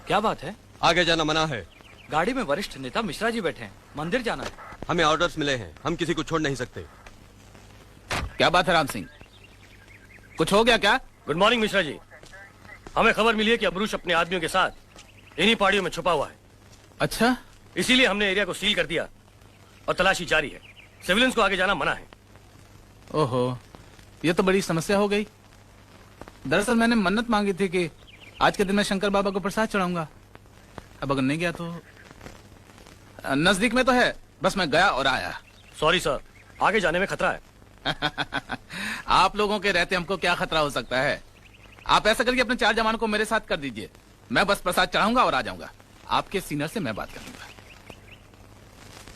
क्या बात है? आगे जाना मना है। गाड़ी में वरिष्ठ नेता मिश्रा जी बैठे हैं, मंदिर जाना है। हमें ऑर्डर्स मिले हैं, हम किसी को छोड़ नहीं सकते। क्या बात है राम सिंह, कुछ हो गया क्या? Good morning Mishra ji. हमें खबर मिली है कि अबरूश अपने आदमियों के साथ इन्हीं पहाड़ियों में छुपा हुआ है। अच्छा, इसीलिए हमने एरिया को सील कर दिया और तलाशी जारी है। सिविलियंस को आगे जाना मना है। ओहो, ये तो बड़ी समस्या हो गई। दरअसल मैंने मन्नत मांगी थी कि आज के दिन मैं शंकर बाबा को प्रसाद चढ़ाऊंगा। अब अगर नहीं गया तो नजदीक में तो है, बस मैं गया और आया। सॉरी सर, आगे जाने में खतरा है। आप लोगों के रहते हमको क्या खतरा हो सकता है? आप ऐसा करिए, अपने 4 जवान को मेरे साथ कर दीजिए, मैं बस प्रसाद चढ़ाऊंगा और आ जाऊंगा। आपके सीनियर से मैं बात करूंगा।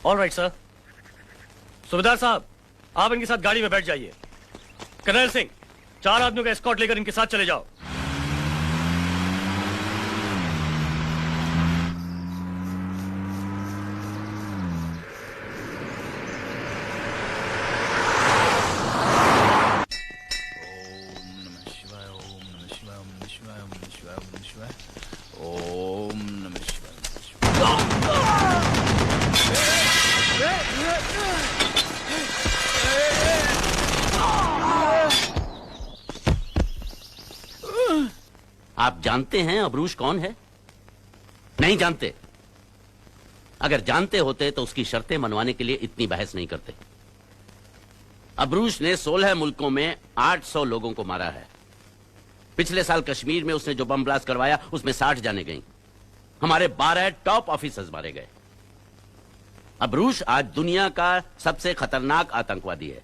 Alright sir. सुबेदार साहब, आप इनके साथ गाड़ी में बैठ जाइए। कर्नल सिंह, 4 आदमियों का एस्कॉर्ट लेकर इनके साथ चले जाओ। आप जानते हैं अबरूश कौन है? नहीं जानते? अगर जानते होते तो उसकी शर्तें मनवाने के लिए इतनी बहस नहीं करते। अबरूश ने 16 मुल्कों में 800 लोगों को मारा है। पिछले साल कश्मीर में उसने जो बम ब्लास्ट करवाया उसमें 60 जाने गईं। हमारे 12 टॉप ऑफिसर्स मारे गए। अबरूश आज दुनिया का सबसे खतरनाक आतंकवादी है,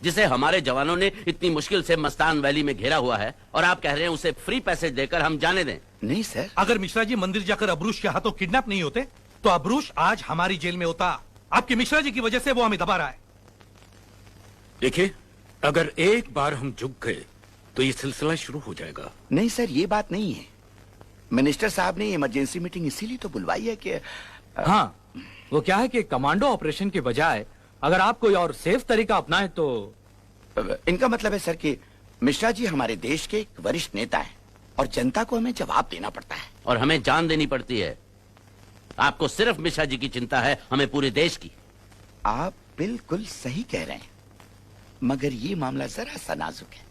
जिसे हमारे जवानों ने इतनी मुश्किल से मस्तान वैली में घेरा हुआ है, और आप कह रहे हैं उसे फ्री पैसेज देकर हम जाने दें? नहीं सर। अगर मिश्रा जी मंदिर जाकर अबरूश के हाथों किडनैप नहीं होते तो अबरूश आज हमारी जेल में होता। आपके मिश्रा जी की वजह से वो हमें दबा रहा है। देखिए, अगर एक बार हम झुक गए तो ये सिलसिला शुरू हो जाएगा। नहीं सर, ये बात नहीं है। मिनिस्टर साहब ने इमरजेंसी मीटिंग इसीलिए तो बुलवाई है कि हाँ, वो क्या है कि कमांडो ऑपरेशन के बजाय अगर आप कोई और सेफ तरीका अपनाएं तो। इनका मतलब है सर कि मिश्रा जी हमारे देश के एक वरिष्ठ नेता हैं और जनता को हमें जवाब देना पड़ता है। और हमें जान देनी पड़ती है। आपको सिर्फ मिश्रा जी की चिंता है, हमें पूरे देश की। आप बिल्कुल सही कह रहे हैं, मगर ये मामला जरा सा नाजुक है।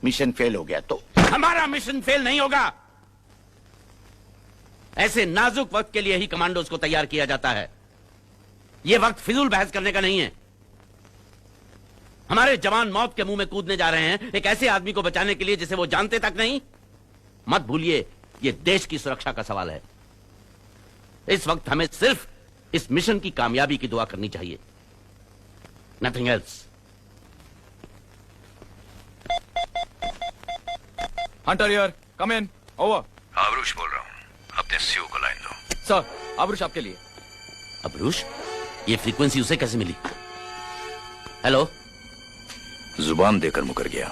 मिशन फेल हो गया तो हमारा मिशन फेल नहीं होगा। ऐसे नाजुक वक्त के लिए ही कमांडोज को तैयार किया जाता है। यह वक्त फिजूल बहस करने का नहीं है। हमारे जवान मौत के मुंह में कूदने जा रहे हैं एक ऐसे आदमी को बचाने के लिए जिसे वो जानते तक नहीं। मत भूलिए, यह देश की सुरक्षा का सवाल है। इस वक्त हमें सिर्फ इस मिशन की कामयाबी की दुआ करनी चाहिए, nothing else. Hunter here, come in, over. अबरूश बोल रहा हूँ, अपने सीओ को लाइन दो। सर, अबरूश आपके लिए। अबरूश? ये फ्रीक्वेंसी उसे कैसे मिली? हेलो। जुबान देकर मुकर गया।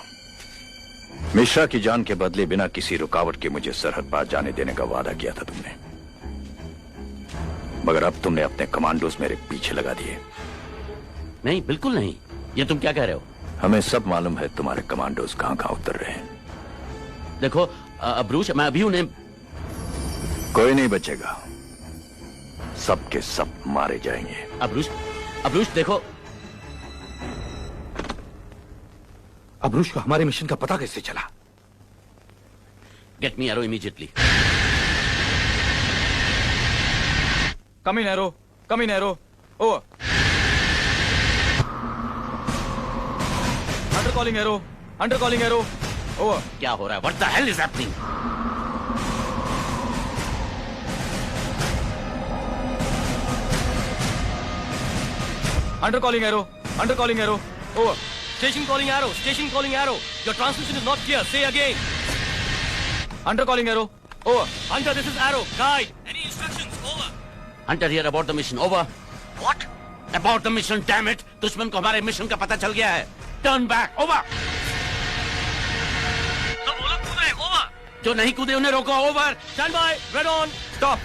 मिश्रा की जान के बदले बिना किसी रुकावट के मुझे सरहद पार जाने देने का वादा किया था तुमने, मगर अब तुमने अपने कमांडोज मेरे पीछे लगा दिए। नहीं, बिल्कुल नहीं। ये तुम क्या कह रहे हो? हमें सब मालूम है तुम्हारे कमांडोज कहां कहां उतर रहे हैं। देखो अबरूश, मैं अभी उन्हें। कोई नहीं बचेगा, सब के सब मारे जाएंगे। अबरूश, अबरूश देखो। अबरूश को हमारे मिशन का पता कैसे चला? Get me Arrow immediately. Come in Arrow, come in Arrow, over. Hunter calling Arrow, Hunter calling Arrow, over. क्या हो रहा है? What the hell is happening? Hunter calling Arrow, Hunter calling Arrow, over. Station calling Arrow, station calling Arrow. Your transmission is not clear, say again. Hunter calling Arrow, over. Hunter, this is Arrow. Guide. Any instructions? Over. Hunter here about the mission. Over. What? About the mission, damn it. दुश्मन को हमारे mission का पता चल गया है। Turn back. Over. सब वो लोग कूद रहे हैं। Over. जो नहीं कूदे उन्हें रोको। Over. Stand by. Red on. Stop.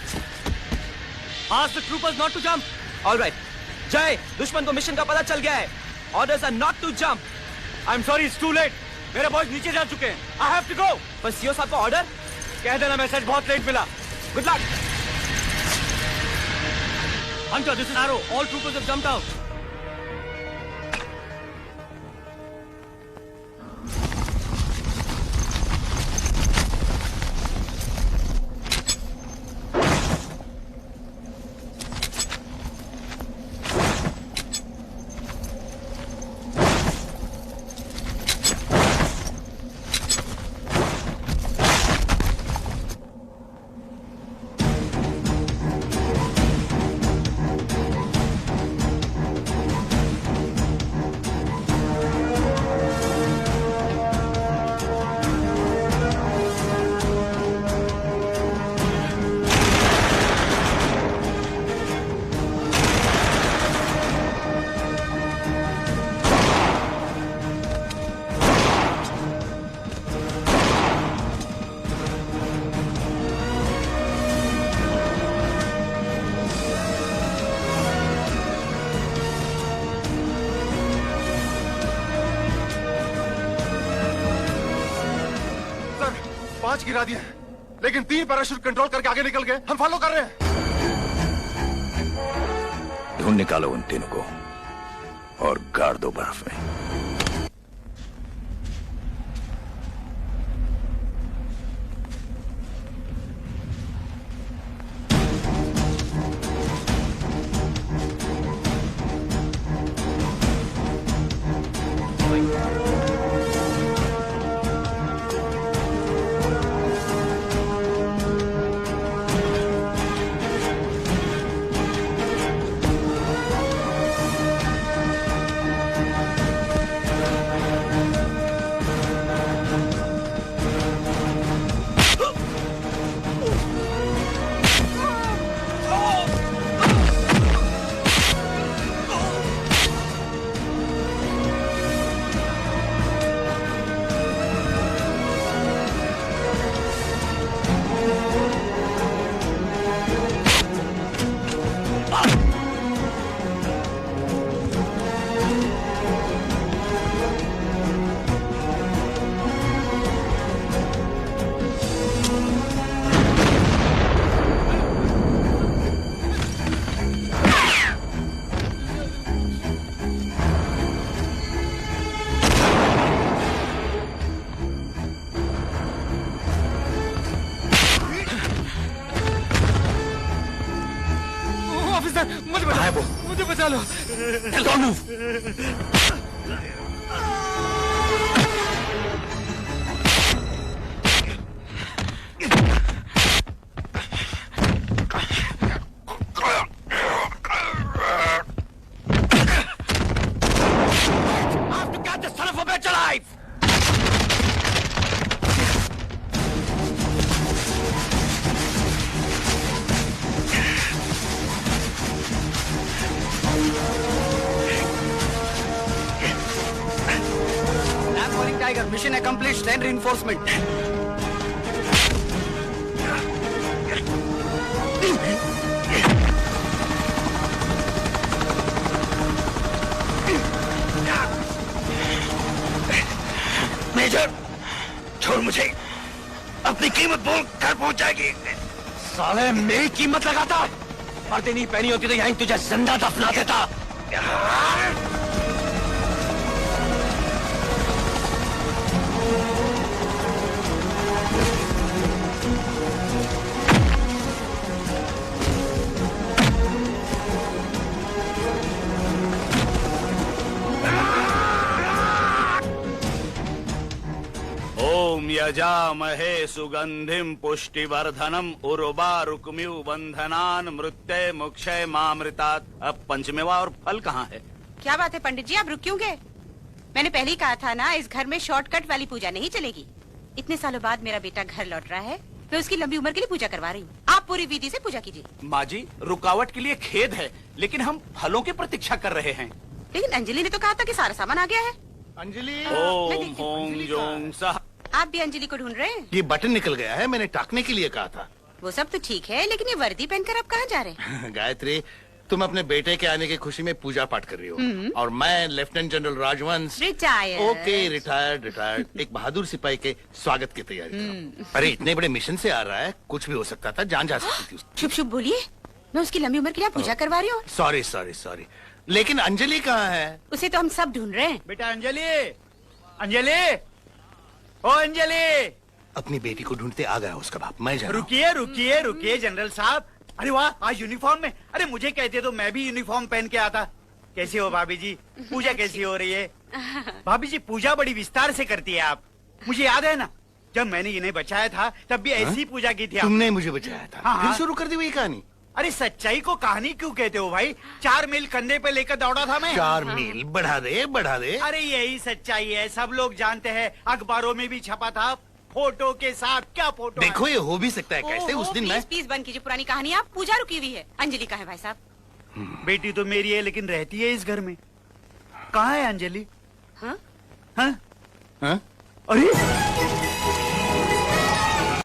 Ask the troopers not to jump. All right. जय, दुश्मन को मिशन का पता चल गया है। Orders are not to jump. I'm sorry, it's too late. मेरे बॉयज नीचे जा चुके हैं। I have to go. पर सीओ साहब का ऑर्डर? कह देना मैसेज बहुत लेट मिला। Good luck. Hunter, this is Arrow. All troopers have jumped out. पांच गिरा दिए लेकिन 3 पैराशूट कंट्रोल करके आगे निकल गए। हम फॉलो कर रहे हैं। ढूंढ निकालो उन तीनों को और गाड़ दो बर्फ में। मुझे बचा लो। Don't move. I have to catch the son of a bitch alive! Tiger, mission accomplished. Send reinforcement. Major, छोड़ मुझे। अपनी कीमत बोल, घर पहुंच जाएगी। साले मेरी कीमत लगाता। वर्दी नहीं पहनी होती तो यहीं तुझे जिंदा दफना देता। ओम यजामहे सुगंधिम पुष्टिवर्धनम उर्वारुकमिव बंधनान मृत्युंजय मोक्षय मामृतात्। अब पंचमेवा और फल कहाँ है? क्या बात है पंडित जी, आप रुक क्यों गए? मैंने पहले ही कहा था ना, इस घर में शॉर्टकट वाली पूजा नहीं चलेगी। इतने सालों बाद मेरा बेटा घर लौट रहा है, मैं उसकी लंबी उम्र के लिए पूजा करवा रही हूँ। आप पूरी विधि से पूजा कीजिए। माँ जी, रुकावट के लिए खेद है, लेकिन हम फलों की प्रतीक्षा कर रहे हैं। लेकिन अंजलि ने तो कहा था कि सारा सामान आ गया है। अंजलि। ओम होम जोंग सह। आप भी अंजलि को ढूंढ रहे हैं? ये बटन निकल गया है, मैंने टाकने के लिए कहा था। वो सब तो ठीक है, लेकिन ये वर्दी पहनकर आप कहाँ जा रहे हैं? गायत्री, तुम अपने बेटे के आने की खुशी में पूजा पाठ कर रही हो और मैं लेफ्टिनेंट जनरल राजवंश रिटायर्ड। ओके रिटायर्ड एक बहादुर सिपाही के स्वागत की तैयारी कर रहा हूं। अरे इतने बड़े मिशन से आ रहा है, कुछ भी हो सकता था, जान जा सकती थी उसकी। शुभ शुभ बोलिए, मैं उसकी लंबी उम्र के लिए पूजा करवा रही हूँ। सॉरी लेकिन अंजलि कहाँ है? उसे तो हम सब ढूंढ रहे हैं। बेटा अंजलि, अंजलि, ओ अंजलि। अपनी बेटी को ढूंढते आ गया उसका बाप। मैं जा रहा हूं। रुकिए जनरल साहब। अरे वाह, आज यूनिफॉर्म में। अरे मुझे कहते तो मैं भी यूनिफॉर्म पहन के आता। कैसी हो भाभी जी? पूजा कैसी हो रही है? भाभी जी पूजा बड़ी विस्तार से करती है आप। मुझे याद है ना, जब मैंने इन्हें बचाया था तब भी ऐसी पूजा की थी। तुमने मुझे बचाया था? हाँ, फिर शुरू कर दी वही कहानी। अरे सच्चाई को कहानी क्यों कहते हो भाई? 4 मील कंधे पे लेकर दौड़ा था मैं। 4 मील बढ़ा दे। अरे यही सच्चाई है, सब लोग जानते हैं, अखबारों में भी छपा था, फोटो के साथ। क्या फोटो? देखो ये हो भी सकता है कैसे? उस दिन मैं प्लीज बंद कीजिए पुरानी कहानी। आप पूजा रुकी हुई है। अंजलि कहाँ है भाई साहब? बेटी तो मेरी है लेकिन रहती है इस घर में। कहाँ है अंजलि? हाँ? हाँ? हाँ? अरे